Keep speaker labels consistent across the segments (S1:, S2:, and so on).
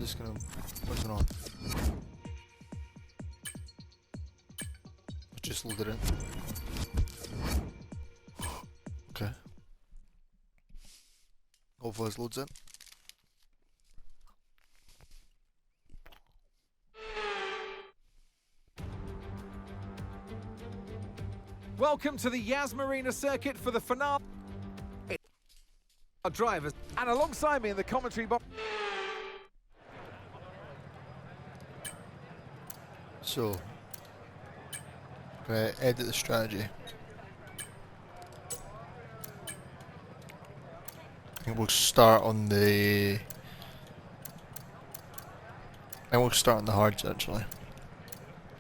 S1: just gonna... What's going on? Just load it in. Okay. Hopefully this loads in.
S2: Welcome to the Yas Marina circuit for the finale. Our drivers, and alongside me in the commentary box.
S1: So, gonna edit the strategy. I think we'll start on the... hards actually.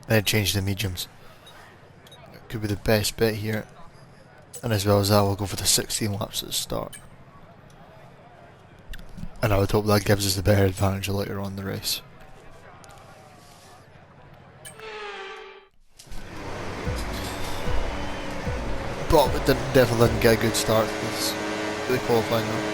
S1: Then change the mediums. It could be the best bet here. And as well as that, we'll go for the 16 laps at the start. And I would hope that gives us the better advantage later on in the race. But we definitely didn't get a good start with the qualifying though.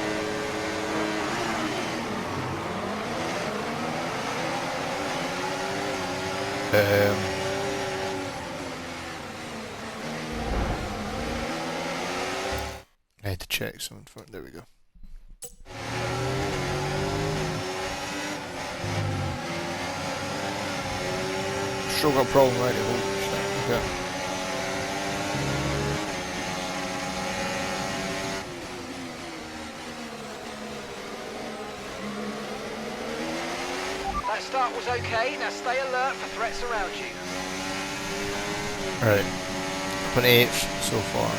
S1: I had to check something for it. There we go. Still got a problem right here. Okay.
S3: That start was okay, now stay alert for threats around you.
S1: Right. Up on 8th so far.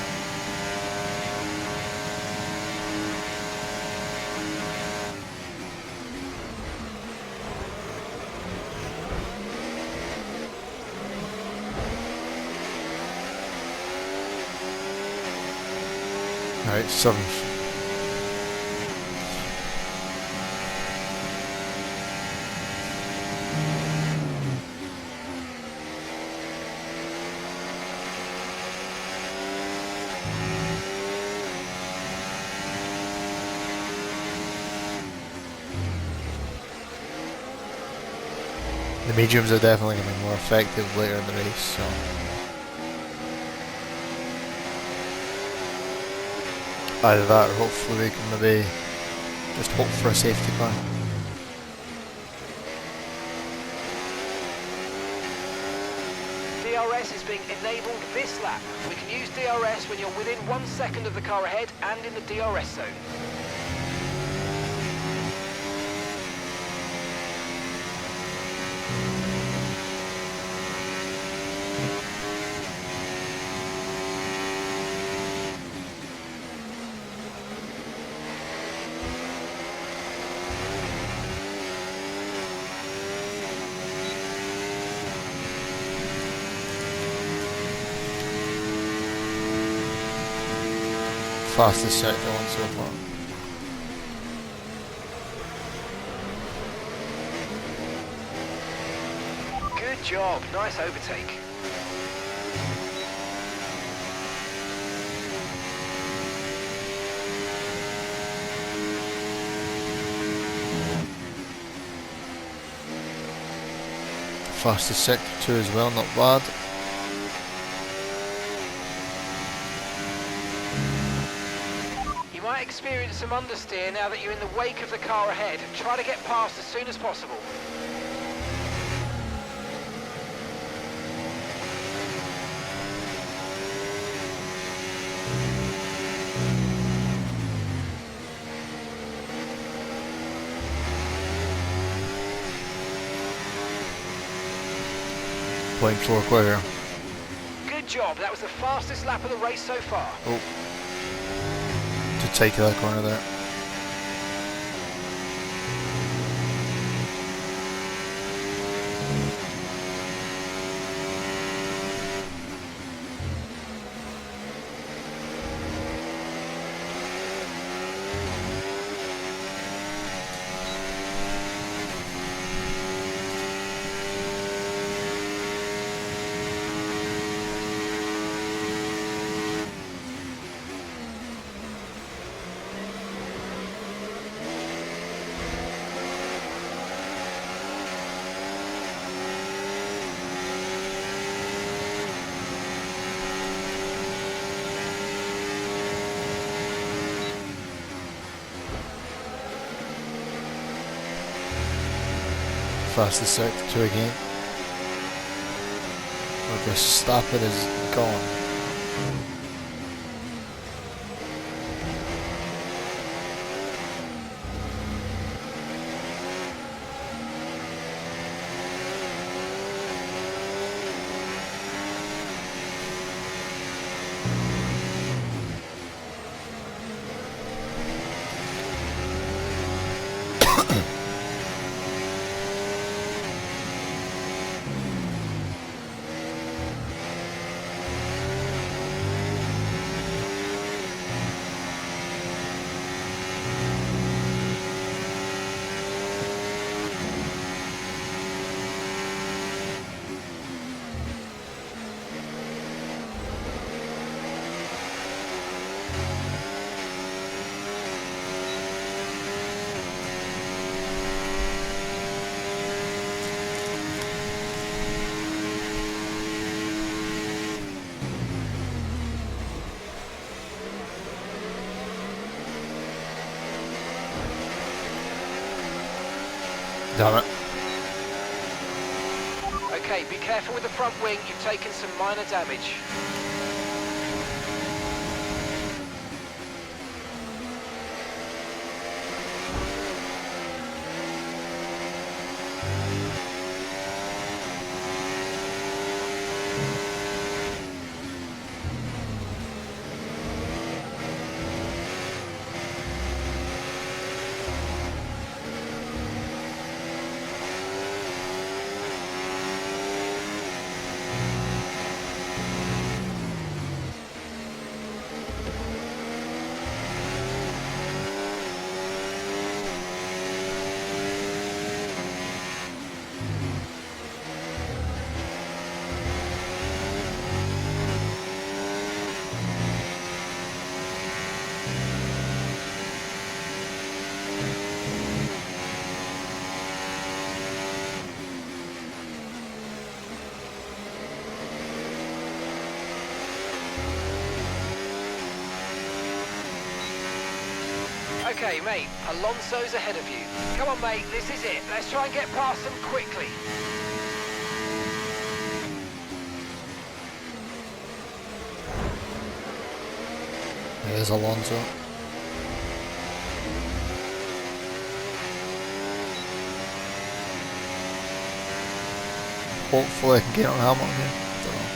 S1: Alright, 7th. The mediums are definitely going to be more effective later in the race, so... Either that or hopefully we can maybe just hope for a safety car.
S3: DRS is being enabled this lap. We can use DRS when you're within 1 second of the car ahead and in the DRS zone.
S1: Fastest sector one so far.
S3: Good job, nice overtake.
S1: Fastest sector 2 as well, not bad.
S3: You might experience some understeer now that you're in the wake of the car ahead. Try to get past as soon as possible.
S1: Point 4 quicker.
S3: Good job, that was the fastest lap of the race so far.
S1: Oh. To take that corner there. fastest sector 2 again. Verstappen is gone. Damn it.
S3: Okay, be careful with the front wing, you've taken some minor damage. Okay, mate, Alonso's ahead of you. Come on, mate, this is it. Let's try and get past them quickly.
S1: There's Alonso. Hopefully I can get on Hamilton here. Don't know.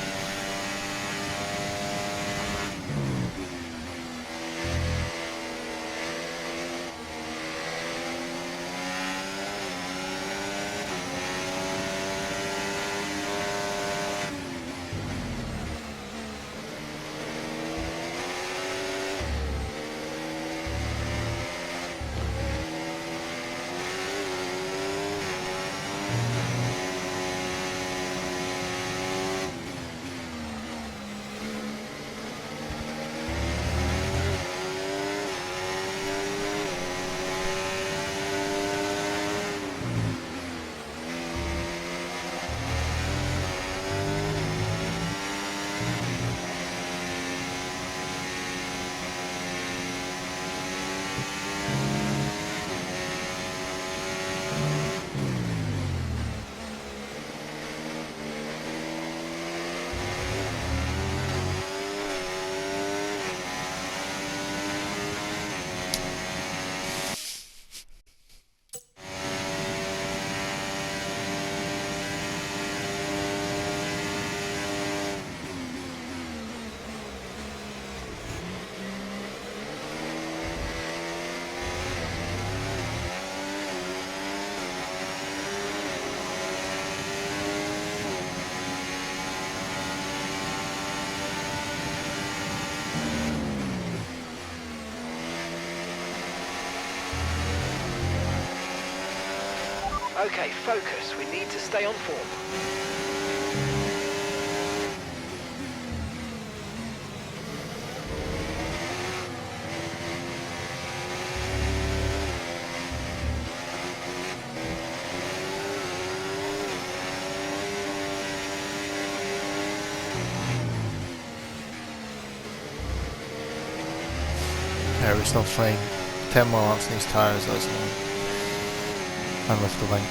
S3: Okay, focus. We need to stay on form.
S1: Yeah, we're still fine. 10 more laps in these tyres, that's enough. And lift the wing.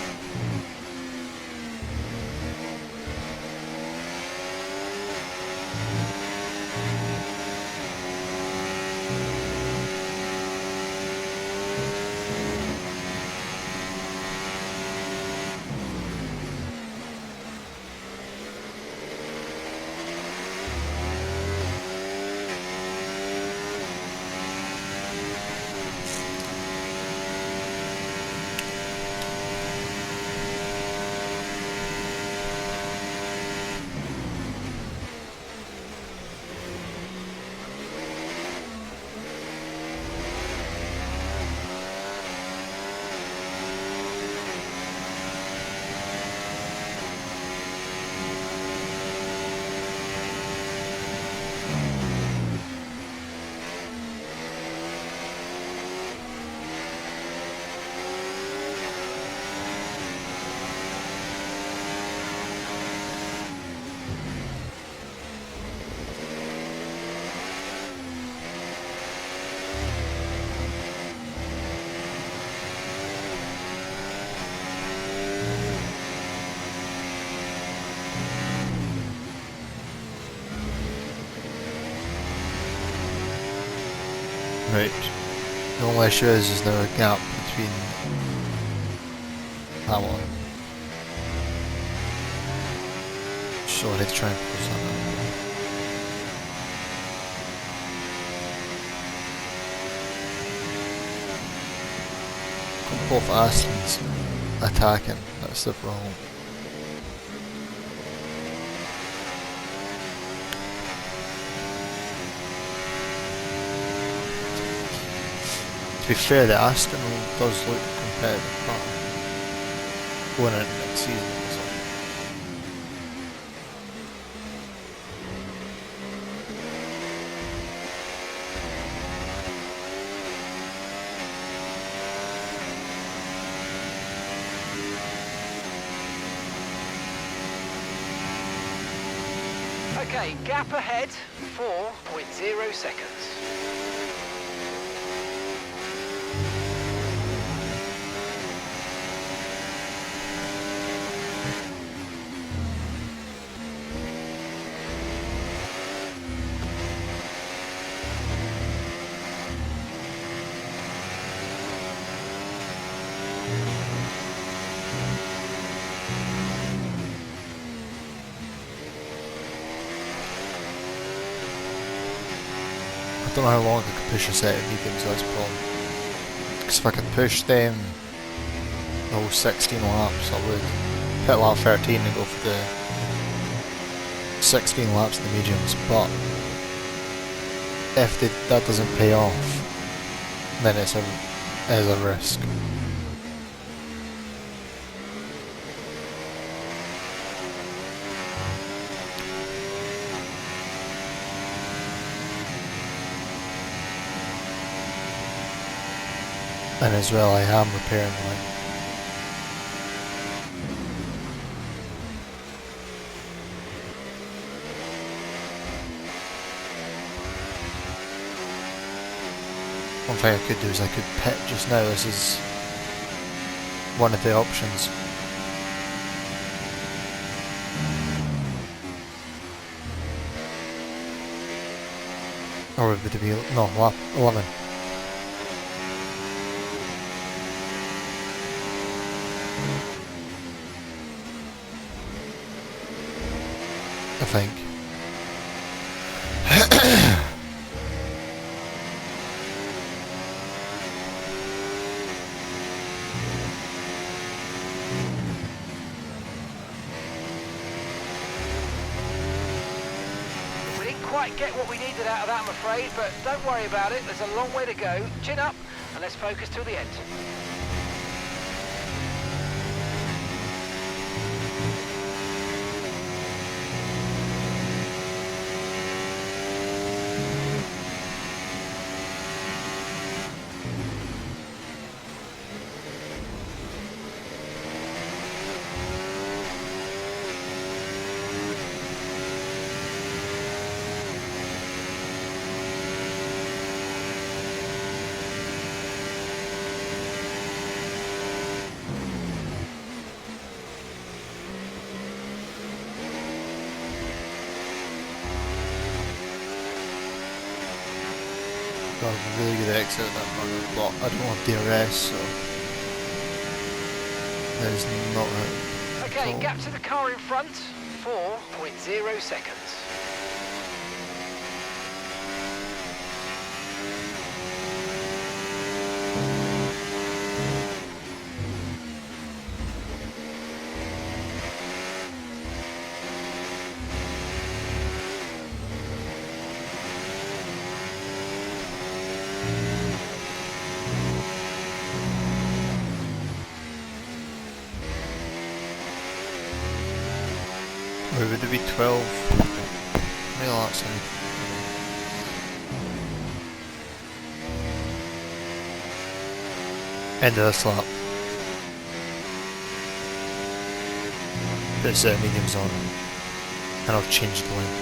S1: Right. The only issue is there a gap between that one. So I need to try and push that out. Both Astons attacking, that's the problem. To be fair, the Aston does look competitive, but going into next season.
S3: Okay, gap ahead, 4.0 seconds.
S1: I don't know how long I could push a set of mediums, that's the problem. Because if I could push them the whole 16 laps, I would hit lap 13 and go for the 16 laps in the mediums, but if that doesn't pay off, then it is a risk. And as well, I am repairing mine. One thing I could do is I could pit just now. This is one of the options. Or would it be, no, lap 11. I think.
S3: We didn't quite get what we needed out of that, I'm afraid, but don't worry about it. There's a long way to go. Chin up, and let's focus till the end.
S1: Got a really good exit at that corner, but I don't have DRS, so there's not a
S3: Okay,
S1: control.
S3: gap to the car in front, 4.0 seconds.
S1: Or would it be 12? Maybe that's it. End of this lap. Put a set of mediums on, and I've changed the lane.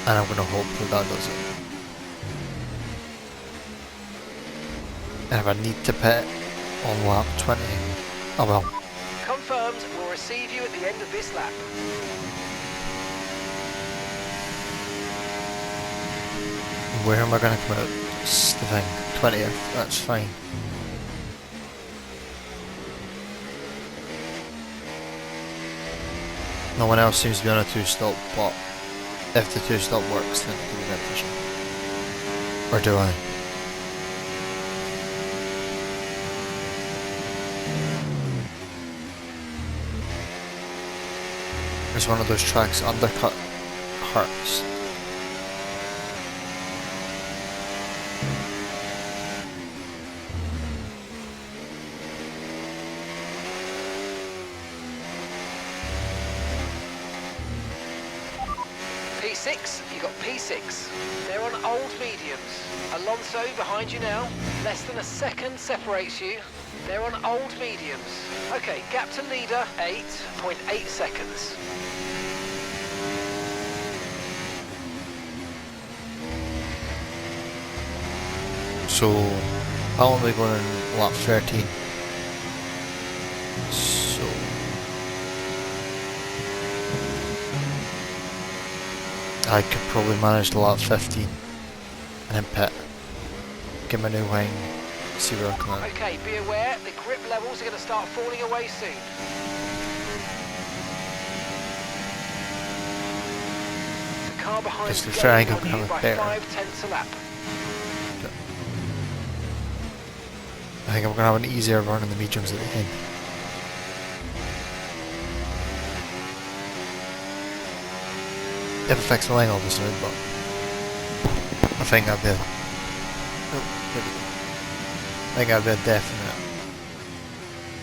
S1: And I'm going to hope that that does it. And if I need to pit on lap 20, I will.
S3: Confirmed, we'll receive you at the end of this lap.
S1: where am I going to come out? It's the thing. 20th, that's fine. No one else seems to be on a 2-stop, but if the 2-stop works, then it can be beneficial. Or do I? It's one of those tracks, undercut hurts.
S3: P6, you got P6. They're on old mediums. Alonso behind you now. Less than a second separates you. They're on old mediums. Okay, gap to leader, 8.8 seconds.
S1: So, how long are we going in lap 13? So, I could probably manage the lap 15 and then pit, get my new wing, see where I come out.
S3: Okay, be aware, the grip levels are going to start falling away soon. The car behind
S1: Just
S3: is
S1: the fair, I
S3: gaining
S1: think
S3: on
S1: I'm
S3: you
S1: gonna
S3: by
S1: have a
S3: 5/10 a lap.
S1: I think I'm going to have an easier run in the mediums at the end. If I fix my line all this out, but I think I'd be a, I think I'd be a definite,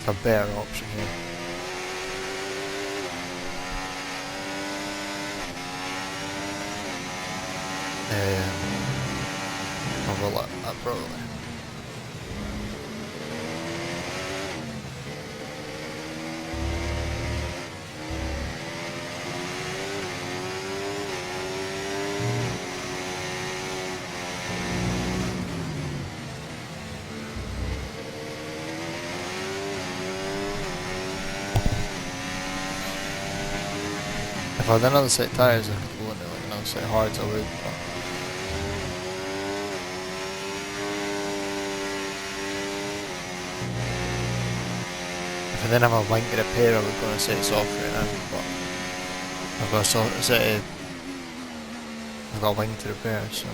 S1: a better option here. I'll roll that probably. If I had another set of tyres, I could go into like another set of hards, I would. But if I didn't have a wing to repair, I would go and set it off right now. But I've got a set of, I've got a wing to repair, so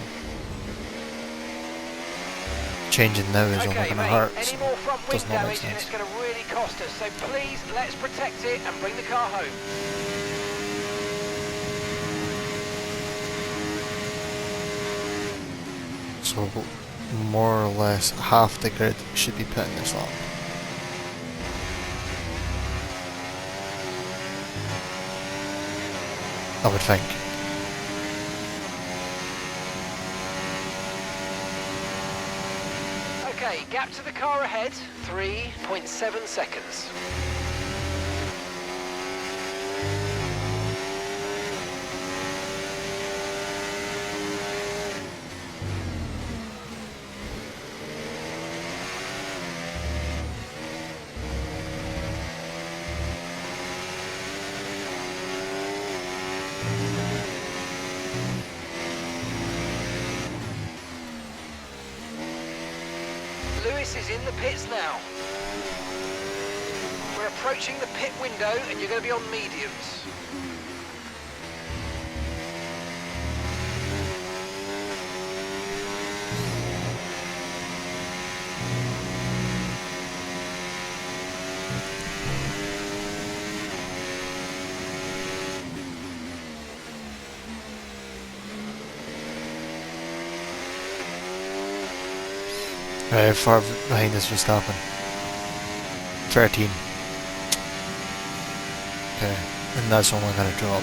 S1: changing now is only going to hurt.
S3: Any
S1: So
S3: more front wing
S1: does not make
S3: damage and
S1: sense.
S3: it's going to really cost us. So please, let's protect it and bring the car home.
S1: So more or less half the grid should be pitting this lap. I would think.
S3: Okay, gap to the car ahead, 3.7 seconds. Lewis is in the pits now. We're approaching the pit window and you're going to be on mediums.
S1: How far behind is Verstappen? 13. Okay, and that's only going to drop.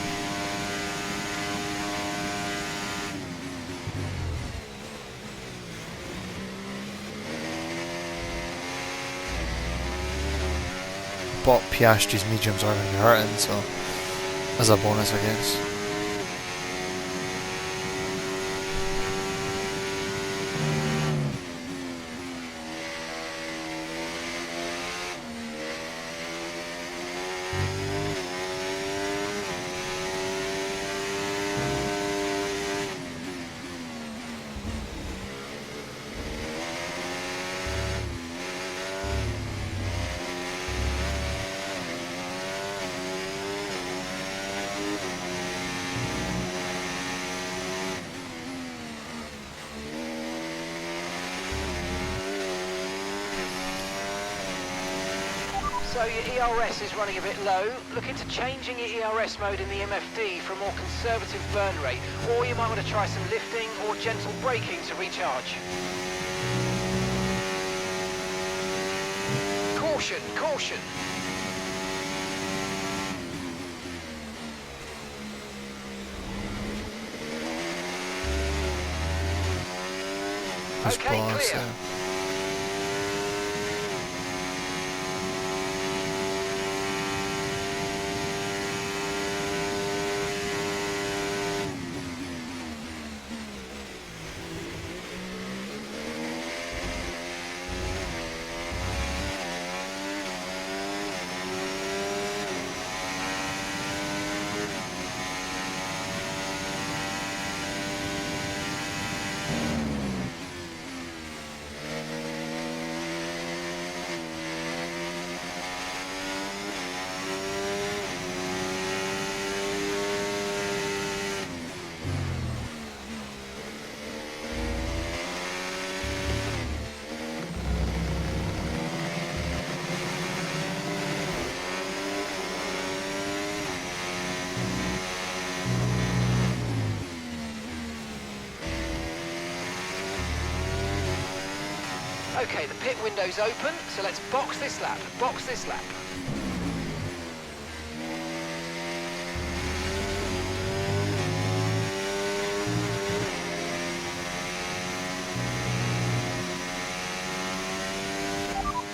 S1: But Piastri's mediums are going to be hurting, so as a bonus, I guess.
S3: So your ERS is running a bit low. Look into changing your ERS mode in the MFD for a more conservative burn rate, or you might want to try some lifting or gentle braking to recharge. Caution, caution. Okay, clear. Okay, the pit window's open, so let's box this lap, box this lap.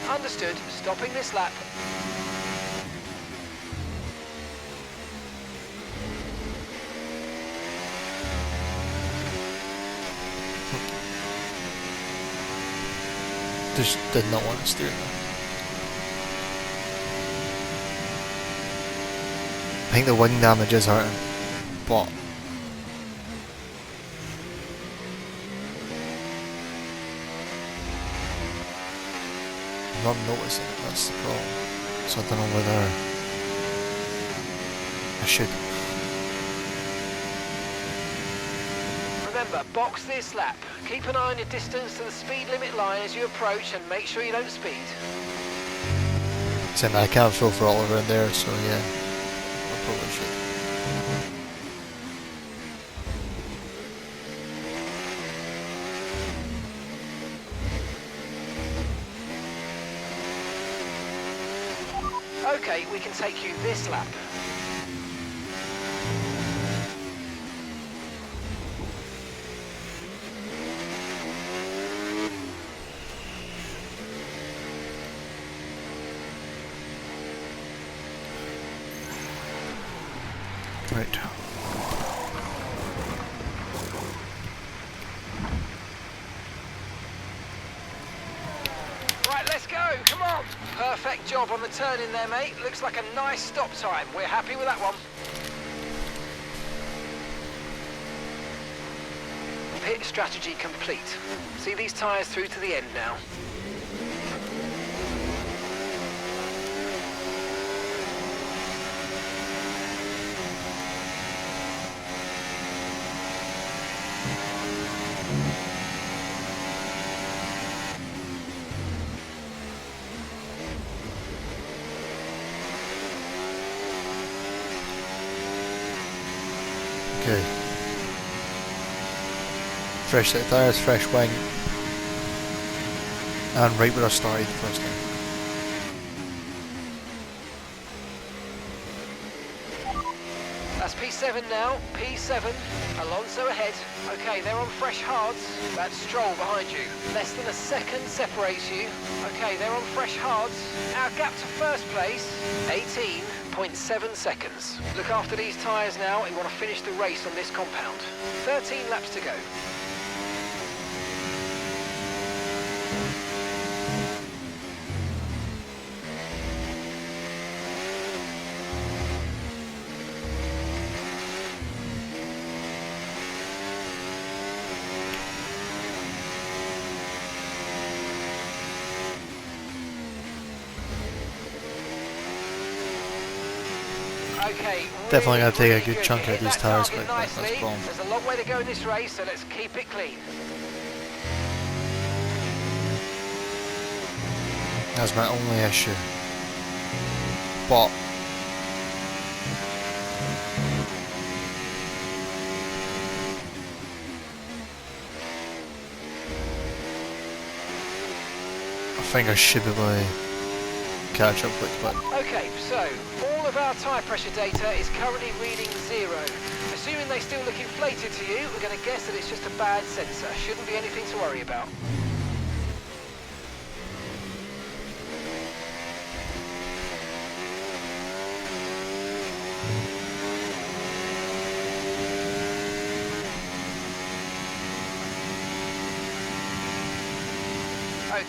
S3: Understood, stopping this lap.
S1: Just did not want to steer there. I think the wing damage is hurting, but I'm not noticing it, that's the problem. So I don't know whether I should.
S3: Remember, box this lap. Keep an eye on your distance to the speed limit line as you approach and make sure you don't speed.
S1: Except I can't fill for all around there, so yeah, I probably should.
S3: Okay, we can take you this lap.
S1: Right.
S3: Right, let's go, come on. Perfect job on the turn in there, mate. Looks like a nice stop time. We're happy with that one. Pit strategy complete. See these tyres through to the end now.
S1: Okay. Fresh set of tyres, fresh wing. And right where I started the first time.
S3: That's P7 now, P7. Alonso ahead. Okay, they're on fresh hards. That's Stroll behind you. Less than a second separates you. Okay, they're on fresh hards. Our gap to first place, 18.7 seconds. Look after these tyres now. You want to finish the race on this compound. 13 laps to go. Okay,
S1: Definitely going to take a
S3: really
S1: good chunk out of these tyres, but that's the problem.
S3: There's a long way to go in this race, so let's keep it clean.
S1: That's my only issue. but I think I should be able to catch up with, but
S3: Okay, so all of our tyre pressure data is currently reading 0. Assuming they still look inflated to you, we're going to guess that it's just a bad sensor. Shouldn't be anything to worry about.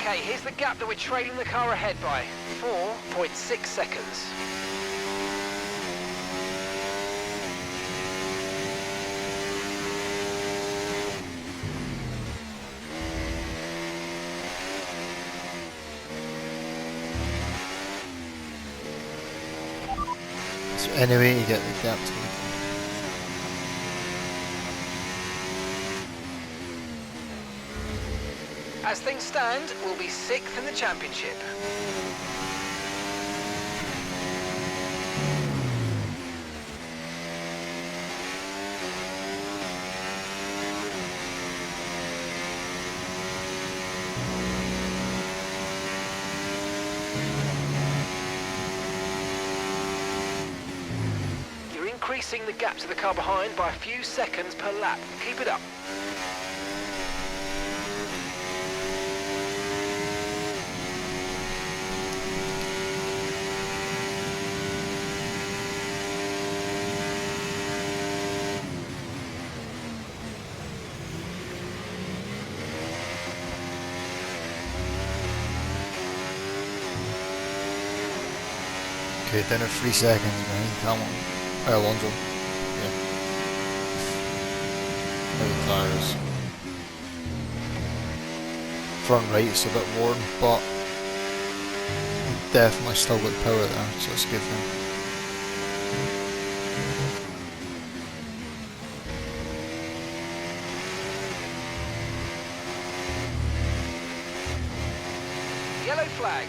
S3: Okay, here's the gap that we're trailing the car ahead by. 4.6 seconds.
S1: so anyway you get the gap to the
S3: As things stand, we'll be 6th in the championship. You're increasing the gap to the car behind by a few seconds per lap. Keep it up.
S1: okay, then at 3 seconds behind that one. Alonso. Yeah. Now the tyres. Front right is a bit worn, but definitely still got power there, so it's a good thing.
S3: Yellow flag.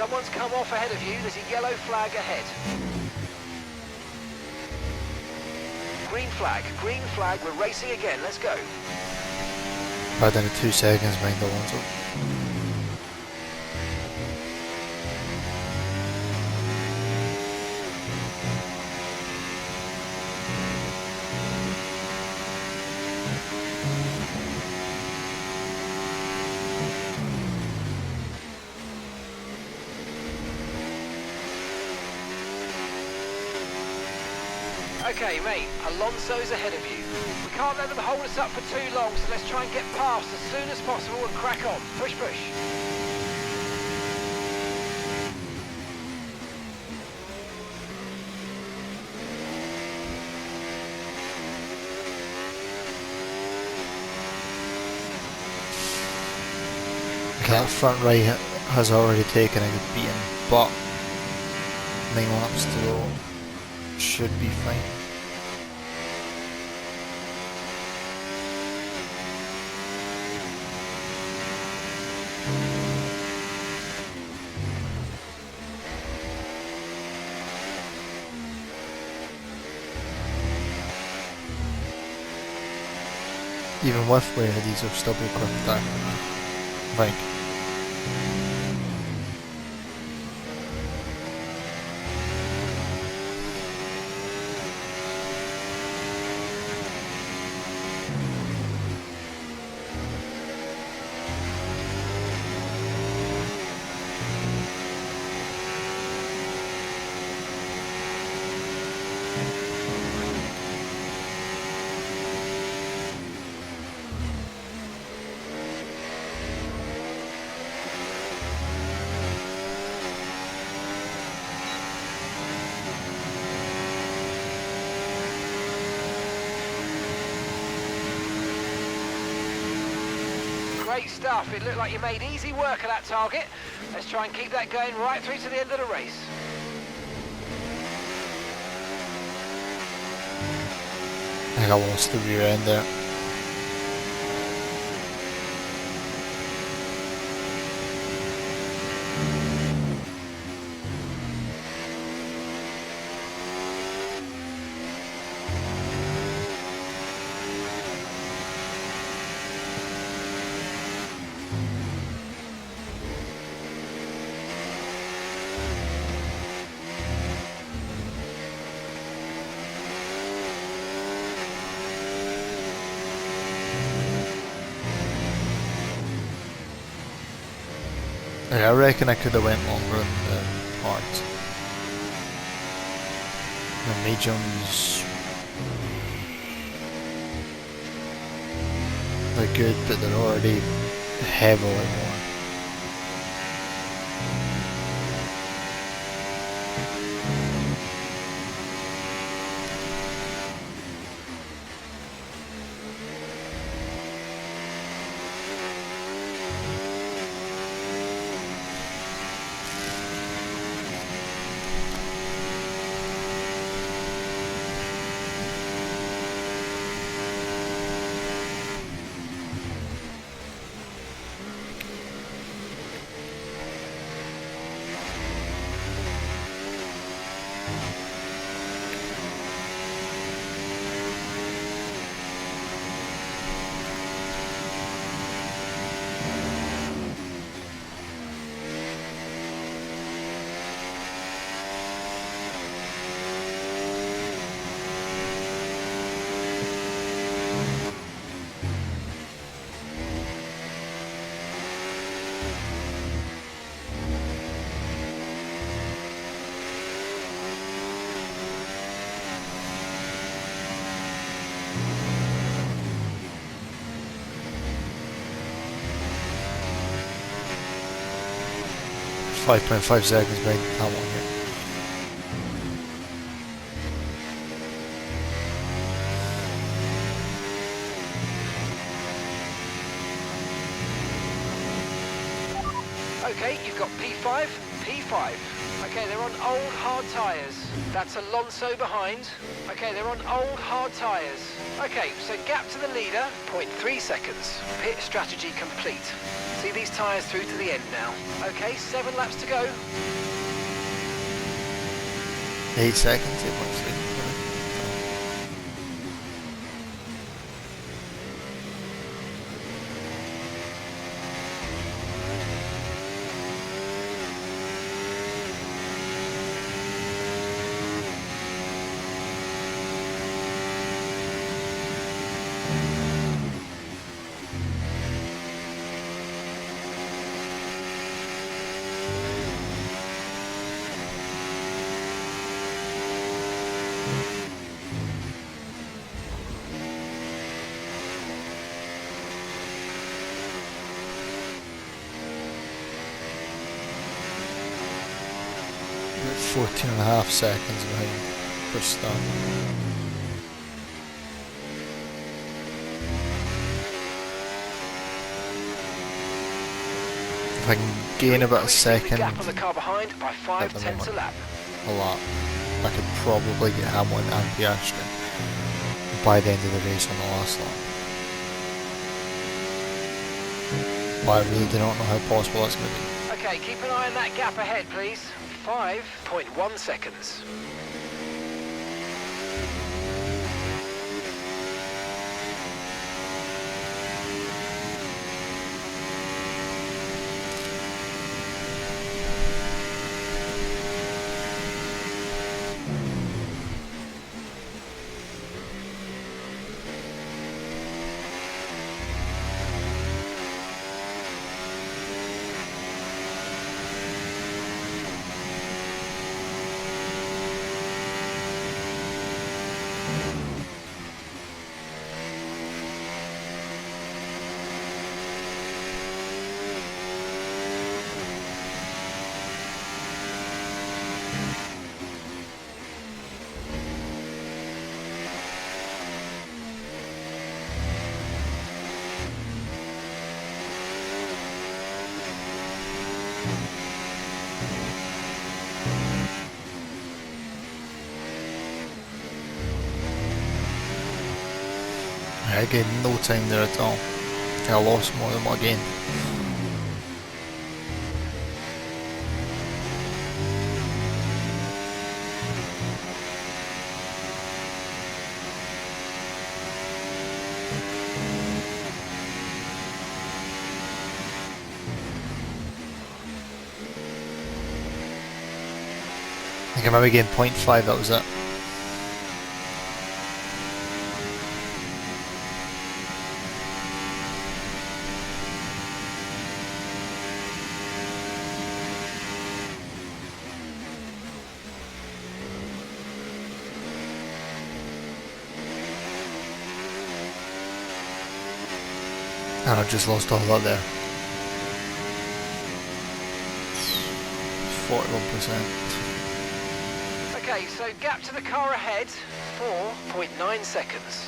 S3: Someone's come off ahead of you. There's a yellow flag ahead. Green flag. Green flag. We're racing again. Let's go.
S1: Right down to 2 seconds behind Alonso.
S3: Okay, mate, Alonso's ahead of you. We can't let them hold us up for too long, so let's try and get past as soon as possible and crack on. Push, push.
S1: Okay, that front right has already taken a good beating, but 9 laps to go. Should be fine. Even with way these have still been quick down. Right.
S3: Great stuff. It looked like you made easy work of that target. Let's try and keep that going right through to the end of the race.
S1: I think I lost the rear end there. Like, I reckon I could have went longer in the hards. The mediums, they're good, but they're already heavily worn. 5.5 seconds behind that one here.
S3: Okay, you've got P5, P5. Okay, they're on old hard tyres. That's Alonso behind. Okay, they're on old hard tyres. Okay, so gap to the leader, 0.3 seconds. Pit strategy complete. See these tyres through to the end now. Okay, 7 laps to go.
S1: 8 seconds, 8.3. About 14.5 seconds behind Verstappen. If I can gain about a second
S3: Gap on the car behind by 5
S1: at the
S3: tenths a
S1: moment,
S3: lap.
S1: a lot, I could probably get Hamilton and Piastri by the end of the race on the last lap. But I really do not know how possible that's going to be.
S3: Okay, keep an eye on that gap ahead, please. 5.1 seconds.
S1: I gained no time there at all. I lost more than what I gained. I think I maybe gained 0.5, that was it. And I've just lost all that there. 41%.
S3: Okay, so gap to the car ahead, 4.9 seconds.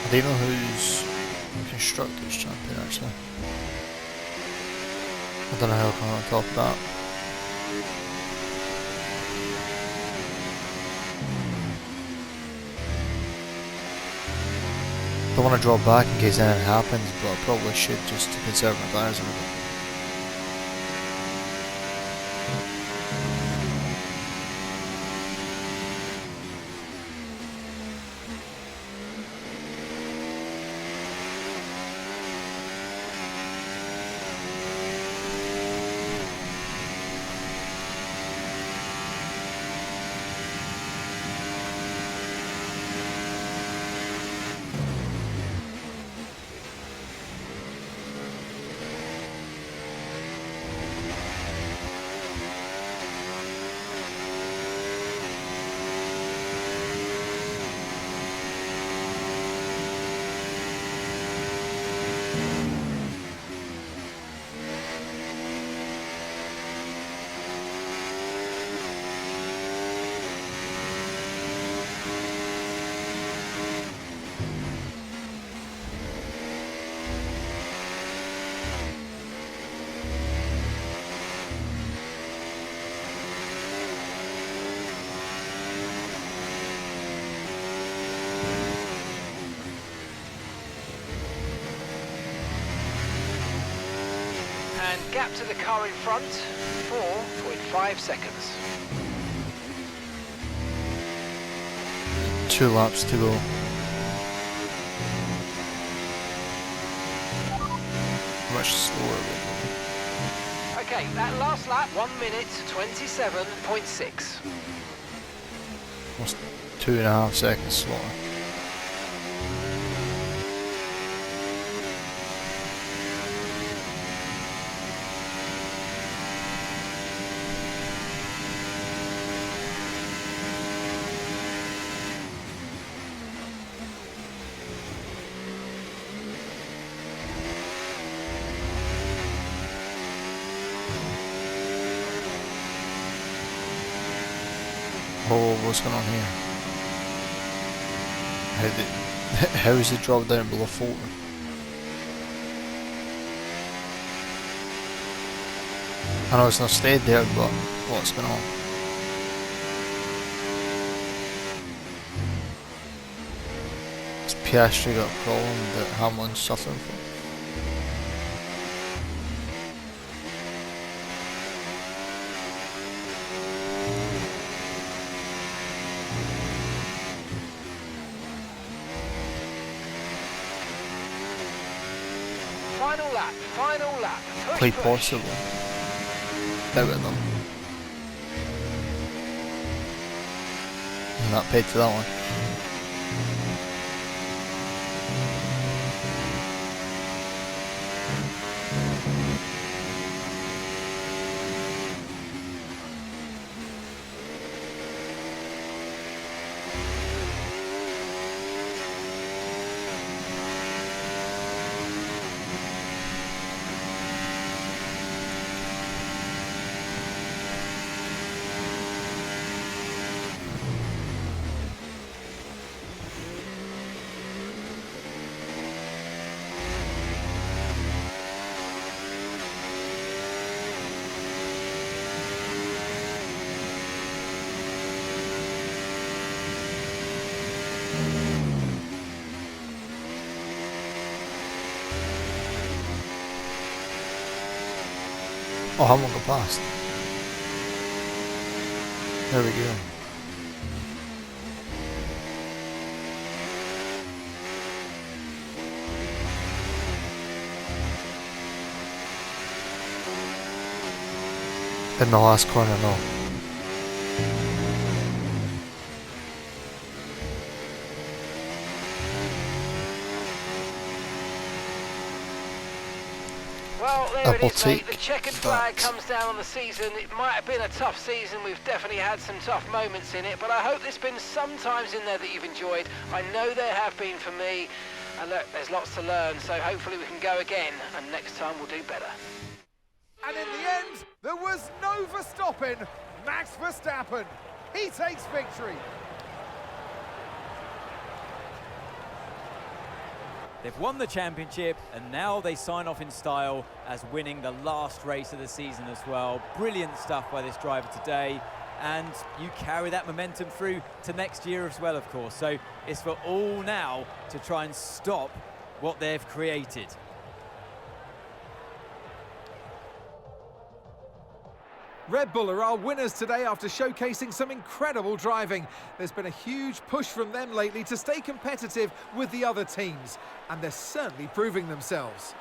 S1: I don't know who's Constructors Champion actually. I don't know how I come on top of that. Don't want to draw back in case anything happens, but I probably should just to conserve my tyres a bit.
S3: And gap to the car in front, 4.5 seconds.
S1: 2 laps to go. Much slower.
S3: Okay, that last lap, 1 minute 27.6.
S1: Almost 2.5 seconds slower. Oh, what's going on here? How is the drop down below 40? I know it's not stayed there, but what's going on? Has Piastri got a problem that Hamlin's suffering from?
S3: lap, final lap. Push,
S1: Quite
S3: push.
S1: possible. Out of them. Not paid for that one. Oh, Hamilton got past. There we go. In the last corner, no.
S3: Well, there
S1: I'll
S3: it is, mate.
S1: take
S3: The checkered
S1: that.
S3: flag comes down on the season. It might have been a tough season. We've definitely had some tough moments in it, but I hope there's been some times in there that you've enjoyed. I know there have been for me. And look, there's lots to learn, so hopefully we can go again, and next time we'll do better.
S2: And in the end, there was no Verstappen. Max Verstappen. He takes victory.
S4: They've won the championship and now they sign off in style as winning the last race of the season as well. Brilliant stuff by this driver today, and you carry that momentum through to next year as well, of course. So it's for all now to try and stop what they've created.
S2: Red Bull are our winners today after showcasing some incredible driving. There's been a huge push from them lately to stay competitive with the other teams, and they're certainly proving themselves.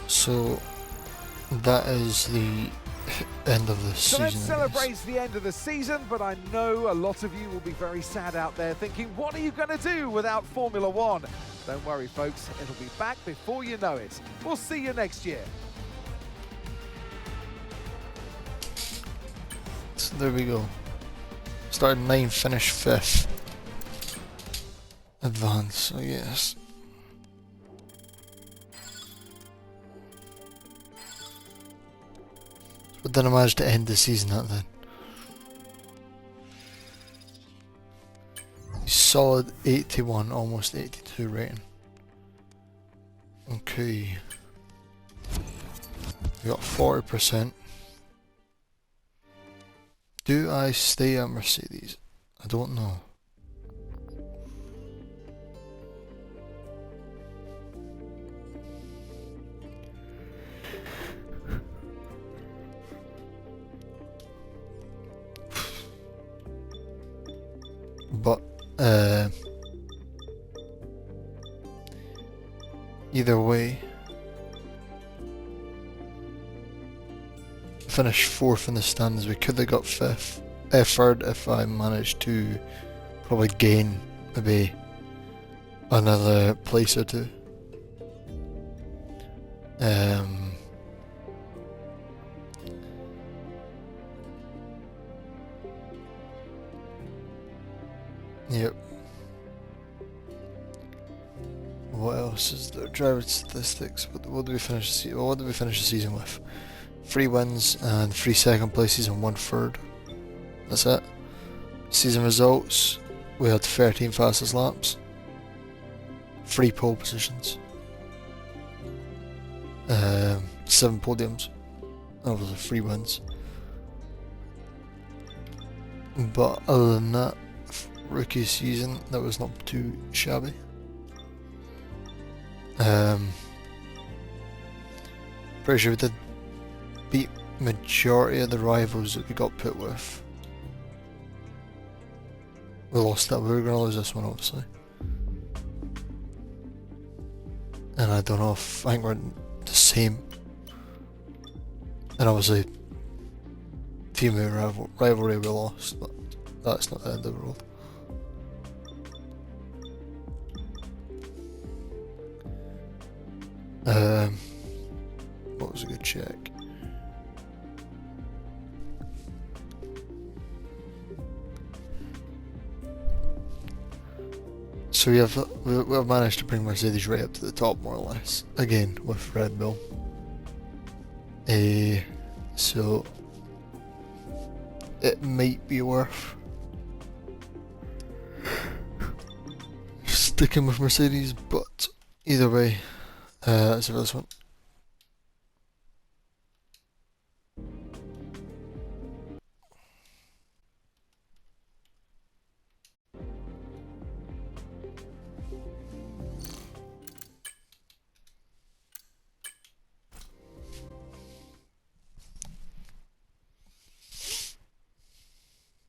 S1: So that is the end of the
S2: So
S1: season.
S2: let's
S1: I guess.
S2: celebrate the end of the season, but I know a lot of you will be very sad out there thinking, what are you going to do without Formula One? Don't worry, folks, it'll be back before you know it. We'll see you next year.
S1: So there we go. Started 9th, finished 5th. Advance, so yes. But then I managed to end the season at then. Solid 81, almost 82 rating. Okay. We got 40%. Do I stay at Mercedes? I don't know. But either way, finished 4th in the standings. We could have got 3rd if I managed to probably gain maybe another place or two. Yep. What else is there? Driver statistics. What do we finish the season? What did we finish the season with? 3 wins and 3 second places and 1 third. That's it. Season results, we had 13 fastest laps, 3 pole positions, 7 podiums, obviously 3 wins. But other than that, rookie season, that was not too shabby. Pretty sure we did beat majority of the rivals that we got put with. We lost that, we were going to lose this one obviously. And I don't know if, I think we're the same. And obviously, female rivalry we lost, but that's not the end of the world. What was a good check? So we have managed to bring Mercedes right up to the top more or less, again with Red Bull. So it might be worth sticking with Mercedes, but either way, that's it for this one.